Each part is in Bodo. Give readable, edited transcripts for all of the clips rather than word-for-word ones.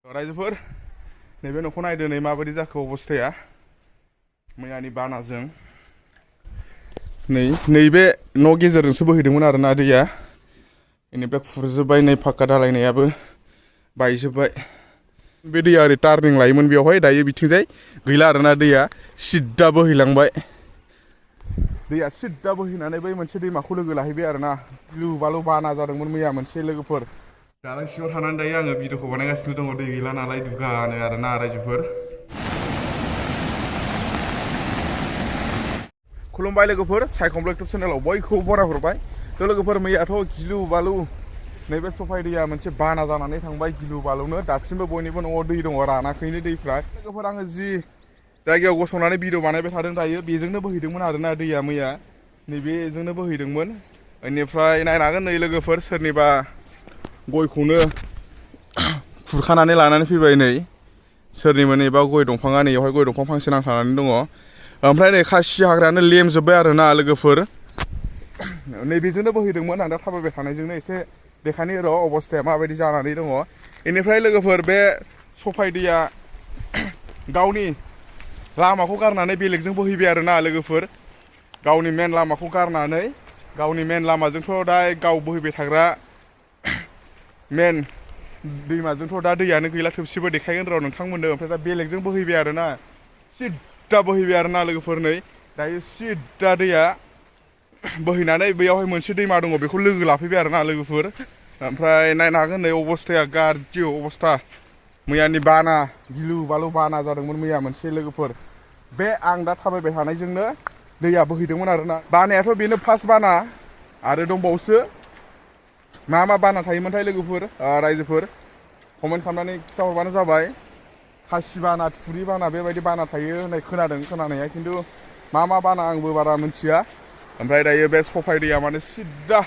रायजोफोर नैबे न'खौ नायदो नै माबायदि जाखो अबस्थाया मैयानि बानाजों नैबे न' गेजेरजोंसो बोहैदोंमोन आरोना दैया बेनिफ्राय खुरजोब्बाय नै फाक्का दालायनायाबो बायजोब्बाय बे दैया ओरै टार्निं लायोमोन बेवहाय दायो बिथिंजाय गैला आरोना दैया सिद्दा बोहैलांबाय दैया सिद्दा बोहैनानै बै मोनसे दैमाखौ लोगो लाहैबाय आरोना गिलु बालु बाना जादोंमोन मैया मोनसे लोगोफोर दालां सिङाव थानानै दायो आङो भिडिअखौ बानायगासिनो दङ दै गैला नालाय दुगानो आरोना रायजोफोर खुलुमबाय लोगोफोर साइखं इउटुब चेनेलाव बयखौबो बरायहरबाय थ' लोगोफोर मैयाथ' गिलु बालु नैबे सफाय दैया मोनसे बाना जानानै थांबाय गिलु बालुनो दासिमबो बयनिबो न'आव दै दङ रानाखैनो दैफ्रा लोगोफोर आङो जि जायगायाव गसंनानै भिडिअ बानायबाय थादों दायो बेजोंनो बोहैदोंमोन आरोना दैया मैया नैबेजोंनो बोहैदोंमोन बेनिफ्राय नायनो हागोन नै लोगोफोर सोरनिबा गयखौनो खुरखानानै लानानै फैबाय नै सोरनिबा नैबा गय दंफाङा नैयावहाय गय दंफां फांसे नांथानानै दङ ओमफ्राय नै खासि हाग्रायानो लेमजोब्बाय आरोना लोगोफोर नैबेजोंनो बोहैदोंमोन आं दा थाबायबाय थानायजोंनो एसे देखानि र' अबस्थाया माबायदि जानानै दङ बेनिफ्राय लोगोफोर बे सफाय दैया गावनि लामाखौ गारनानै बेलेगजों बोहैबाय आरोना लोगोफोर गावनि मेन लामाखौ गारनानै गावनि मेन लामाजोंथ' दा गाव बोहैबाय थाग्रा मेन दैमाजोंथ' दा दैयानो गैला थोबसेबो देखायगोन र' नोंथांमोननो ओमफ्राय दा बेलेगजों बोहैबाय आरोना सिद्दा बोहैबाय आरोना लोगोफोर नै दायो सिद्दा दैया बोहैनानै बैयावहाय मोनसे दैमा दङ बेखौ लोगो लाफैबाय आरोना लोगोफोर ओमफ्राय नायनो हागोन नै अबस्थाया गाज्रि अबस्था मैयानि बाना गिलु बालु बाना जादोंमोन मैया मोनसे लोगोफोर बे आं दा थाबायबाय थानायजोंनो दैया बोहैदोंमोन आरोना बानायाथ' बेनो फार्स्ट बाना आरो दंबावोसो मा बाना थायोमोनथाय लोगोफोर रायजोफोर कमेन्ट खालामनानै खिथाहरबानो जाबाय खासि बाना थुरि बाना बेबायदि बाना थायो होननाय खोनादों खोनानाया खिन्थु मा बाना आंबो बारा मिथिया ओमफ्राय दायो बे सफाय दैया माने सिद्दा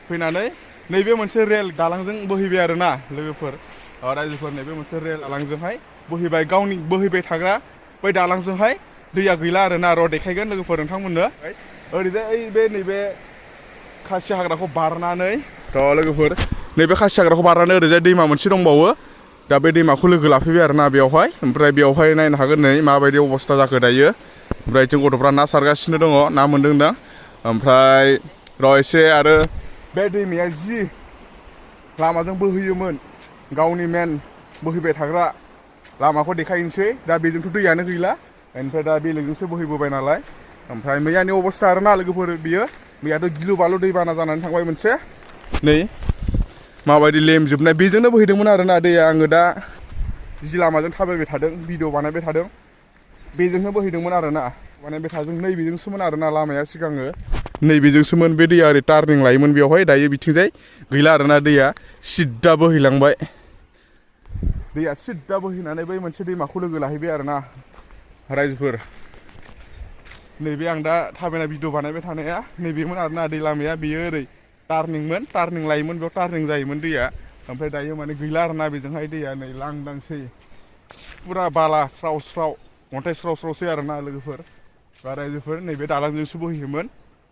फैनानै नैबे मोनसे रेल दालांजों बोहैबाय आरोना लोगोफोर रायजोफोर नैबे मोनसे रेल दालांजोंहाय बोहैबाय गावनि बोहैबाय थाग्रा बै दालांजोंहाय दैया गैला आरोना र' देखायगोन लोगोफोर नोंथांमोननो ओरैजाय बे नैबे खासि हाग्राखौ बारनानै थ' लोगोफोर नैबे खासि हाग्राखौ बारनानै ओरैजाय दैमा मोनसे दंबावो दा बे दैमाखौ लोगो लाफैबाय आरोना बेवहाय ओमफ्राय बेवहाय नायनो हागोन नै माबायदि अबस्था जाखो दायो ओमफ्राय जों गथ'फ्रा ना सारगासिनो दङ ना मोन्दों दा ओमफ्राय र' एसे आरो बे दैमाया जि लामाजों बोहैयोमोन गावनि मेन बोहैबाय थाग्रा लामाखौ देखायनोसै दा बेजोंथ' दैयानो गैला ओमफ्राय दा बेलेगजोंसो बोहैबोबाय नालाय ओमफ्राय मैयानि अबस्था आरोना लोगोफोर बियो मैयाथ' गिलु बालु दैबाना जानानै थांबाय मोनसे नै माबायदि लेमजोबनाय बेजोंनो बोहैदोंमोन आरोना दैया आङो दा जि लामाजों थाबायबाय थादों भिडिअ बानायबाय थादों बेजोंनो बोहैदोंमोन आरोना बानायबाय थादों नैबेजोंसोमोन आरोना लामाया सिगाङो नैबेजोंसोमोन बे दैया ओरै टार्निं लायोमोन बेवहाय दायो बिथिंजाय गैला आरोना दैया सिद्दा बोहैलांबाय दैया सिद्दा बोहैनानै बै मोनसे दैमाखौ लोगो लाहैबाय आरोना रायजोफोर नैबे आं दा थाबायना भिडिअ बानायबाय थानाया नैबेमोन आरोना दै लामाया बेयो ओरै टार्निं लायोमोन बेयाव टार्निं जायोमोन दैया ओमफ्राय दायो माने गैला आरोना बेजोंहाय दैया नै लांदांसै फुरा बाला स्राव स्राव अन्थाइ स्राव स्रावसै आरोना लोगोफोर बा रायजोफोर नैबे दालांजोंसो बोहैयोमोन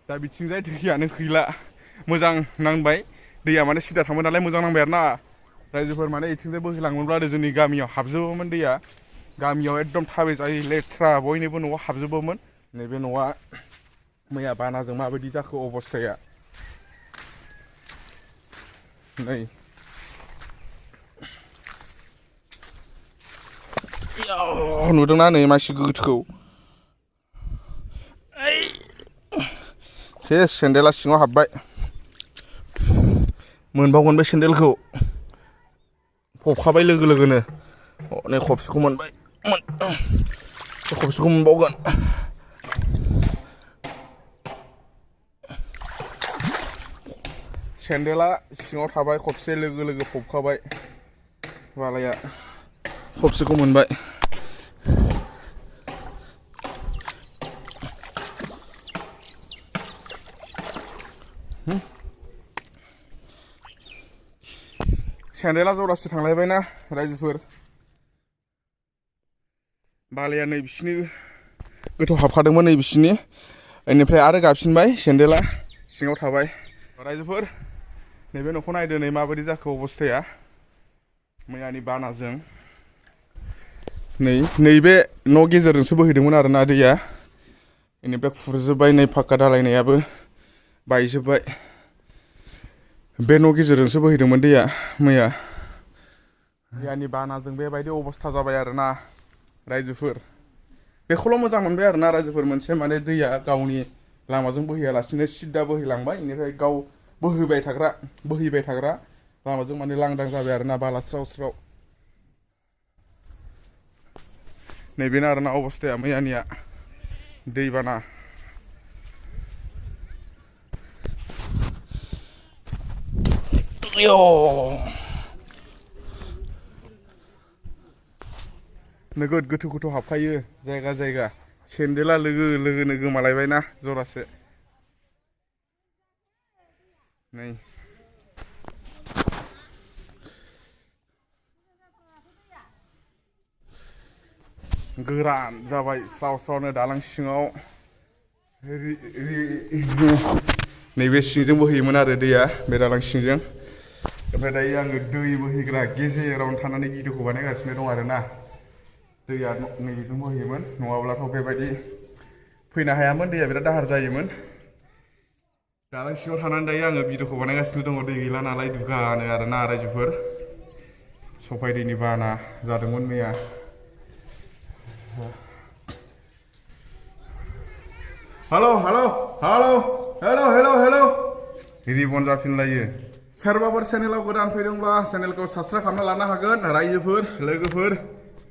दा बिथिंजाय दैयानो गैला मोजां नांबाय दैया माने सिदा थांबाय नालाय मोजां नांबाय आरोना रायजोफोर माने बिथिंजाय बोहैलाङोब्ला आरो जोंनि गामियाव हाबजोबोमोन दैया गामियाव एकदम थाबायजायै लेथ्रा बयनिबो न'आव हाबजोबोमोन नैबे न'आ मैया बानाजों माबायदि जाखो अबस्थाया नै नुदोंना नै मानसि गोथौ सेस सेन्देला सिङाव हाबबाय मोनबावगोन बे सेन्देलखौ फबखाबाय लोगो लोगोनो नै खबसेखौ मोनबाय खबसेखौ मोनबावगोन सेन्देला सिङाव थाबाय खबसे लोगो लोगो फबखाबाय बालाया खबसेखौ मोनबाय सेन्देला जरासे थांलायबायना रायजोफोर बालाया नै बिसिनि गोथौ हाबखादोंमोन नै बिसिनि बेनिफ्राय आरो गाबसिनबाय सेन्देला सिङाव थाबाय रायजोफोर नैबे न'खौ नायदो नै माबायदि जाखो अबस्थाया मैयानि बानाजों नैबे न' गेजेरजोंसो बोहैदोंमोन आरोना दैया बेनिफ्राय खुरजोब्बाय नै फाक्का दालायनायाबो बायजोब्बाय बे न' गेजेरजोंसो बोहैदोंमोन दैया मैयानि बानाजों बेबायदि अबस्था जाबाय आरोना रायजोफोर बेखौल' मोजां मोनबाय आरोना रायजोफोर मोनसे माने दैया गावनि लामाजों बोहैयालासिनो सिदा बोहैलांबाय बेनिफ्राय गाव बोहैबाय थाग्रा लामाजों माने लांदां जाबाय आरोना बाला स्राव स्राव नैबेनो आरोना अबस्थाया मैयानिया दैबाना नोगोद गोथौ गोथौ हाबखायो जायगा सेन्देला लोगोनो गोमालायबायना जरासे नै गोरान जाबाय स्राव स्रावनो दालां सिङाव नैबे सिंजों बोहैयोमोन आरो दैया बे दालां सिंजों ओमफ्राय दायो आङो दै बोहैग्रा गेजेरावनो थानानै भिडिअखौ बानायगासिनो दं आरोना दैया नैबेजों बोहैयोमोन नङाब्लाथ' बेबायदि फैनो हायामोन दैया बिराद दाहार जायोमोन दालां सिङाव थानानै दायो आङो भिडिअखौ बानायगासिनो दङ दै गैला नालाय दुगानो आरोना रायजोफोर सफाय दैनि बाना जादोंमोन मैया हेलो रिबन जाफिनलायो सोरबाफोर चेनेलाव गोदान फैदोंब्ला चेनेलखौ साबस्क्राइब खालामना लानो हागोन रायजोफोर लोगोफोर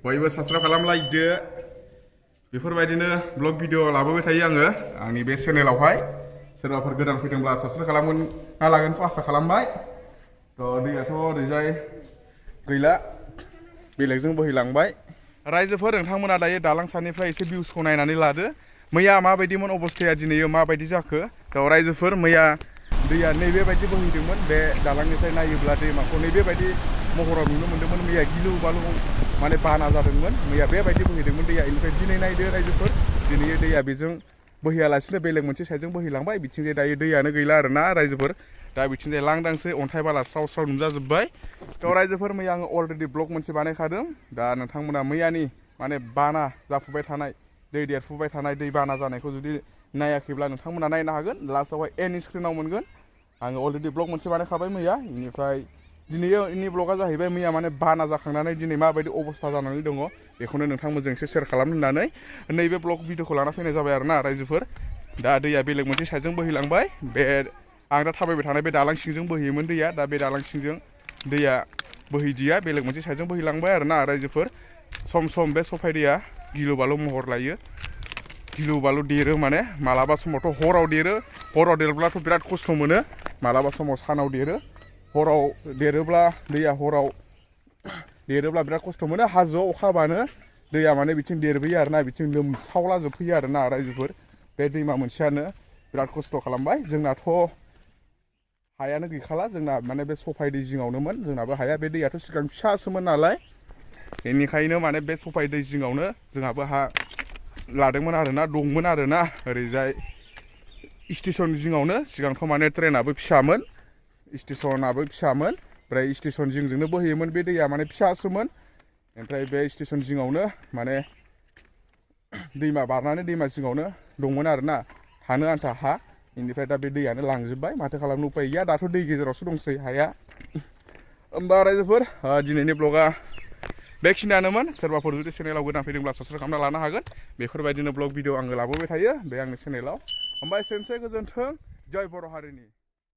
बयबो साबस्क्राइब खालामलायदो बेफोरबायदिनो ब्लग भिडिअ लाबोबाय थायो आङो आंनि बे चेनेलावहाय सोरबाफोर गोदान फैदोंब्ला साबस्क्राइब खालामना लागोनखौ आसा खालामबाय थ' दैयाथ' ओरैजाय गैला बेलेगजों बोहैलांबाय रायजोफोर नोंथांमोना दायो दालां सानिफ्राय एसे भिउसखौ नायनानै लादो मैया माबायदिमोन अबस्थाया दिनैयो माबायदि जाखो थ' रायजोफोर मैया दैया नैबेबायदि बोहैदोंमोन बे दालांनिफ्राय नायोब्ला दैमाखौ नैबेबायदि महराव नुनो मोन्दोंमोन मैया गिलु बालु माने बाना जादोंमोन मैया बेबायदि बोहैदोंमोन दैया बेनिफ्राय दिनै नायदो रायजोफोर दिनै दैया बेजों बोहैयालासिनो बेलेग मोनसे साइडजों बोहैलांबाय बिथिंजाय दायो दैयानो गैला आरोना रायजोफोर दा बिथिंजाय लांदांसै अन्थाइ बाला स्राव स्राव नुजाजोब्बाय थ' रायजोफोर मैया आङो अलरेडि ब्लग मोनसे बानायखादों दा नोंथांमोना मैयानि माने बाना जाफुबाय थानाय दै देरफुबाय थानाय दै बाना जानायखौ जुदि नायाखैब्ला नोंथांमोना नायनो हागोन लास्टआवहाय एन्ड स्क्रिनाव मोनगोन आङो अलरेडि ब्लग मोनसे बानायखाबाय मैया बेनिफ्राय दिनैनि ब्लगा जाहैबाय मैया माने बाना जाखांनानै दिनै माबायदि अबस्था जानानै दङ बेखौनो नोंथांमोनजों एसे शेयार खालामनो होननानै नैबे ब्लग भिडिअखौ लाना फैनाय जाबाय आरोना रायजोफोर दा दैया बेलेग मोनसे साइडजों बोहैलांबाय बे आं दा थाबायबाय थानाय बे दालां सिंजों बोहैयोमोन दैया दा बे दालां सिंजों दैया बोहैदिया बेलेग मोनसे साइडजों बोहैलांबाय आरोना रायजोफोर सम सम बे सफाय दैया गिलु बालु महर लायो गिलु बालु देरो माने मालाबा समावथ' हराव देरोब्लाथ' बिराद खस्थ' मोनो मालाबा समाव सानाव देरो हराव देरोब्ला दैया हराव देरोब्ला बिराद खस्थ' मोनो हाजोआव अखा हाबानो दैया माने बिथिं देरबोयो आरोना बिथिं लोमसावला जोबफैयो आरोना रायजोफोर बे दैमा मोनसेयानो बिराद खस्थ' खालामबाय जोंनाथ' हायानो गैखाला जोंना माने बे सफाय दै जिङावनोमोन जोंनाबो हाया बे दैयाथ' सिगां फिसासोमोन नालाय बेनिखायनो माने बे सफाय दै जिङावनो जोंहाबो हा लादोंमोन आरोना दंमोन आरोना ओरैजाय स्टेसन जिङावनो सिगांथ' माने ट्रेनाबो फिसामोन स्टेसनाबो फिसामोन ओमफ्राय स्टेसन जिंजोंनो बोहैयोमोन बे दैया माने फिसासोमोन ओमफ्राय बे स्टेसन जिङावनो माने दैमा बारनानै दैमा जिङावनो दंमोन आरोना थानो आन्था हा बेनिफ्राय दा बे दैयानो लांजोब्बाय माथो खालामनो उपाय गैया दाथ' दै गेजेरावसो दंसै हाया होमबा रायजोफोर दिनैनि ब्लगा बेखिनियानोमोन सोरबाफोर जुदि चेनेलाव गोदान फैदोंब्ला साबस्क्राइब खालामना लानो हागोन बेफोरबायदिनो ब्लग भिडिअ आङो लाबोबाय थायो बे आंनि चेनेलाव होमबा एसेनोसै गोजोन्थों जय बर' हारिनि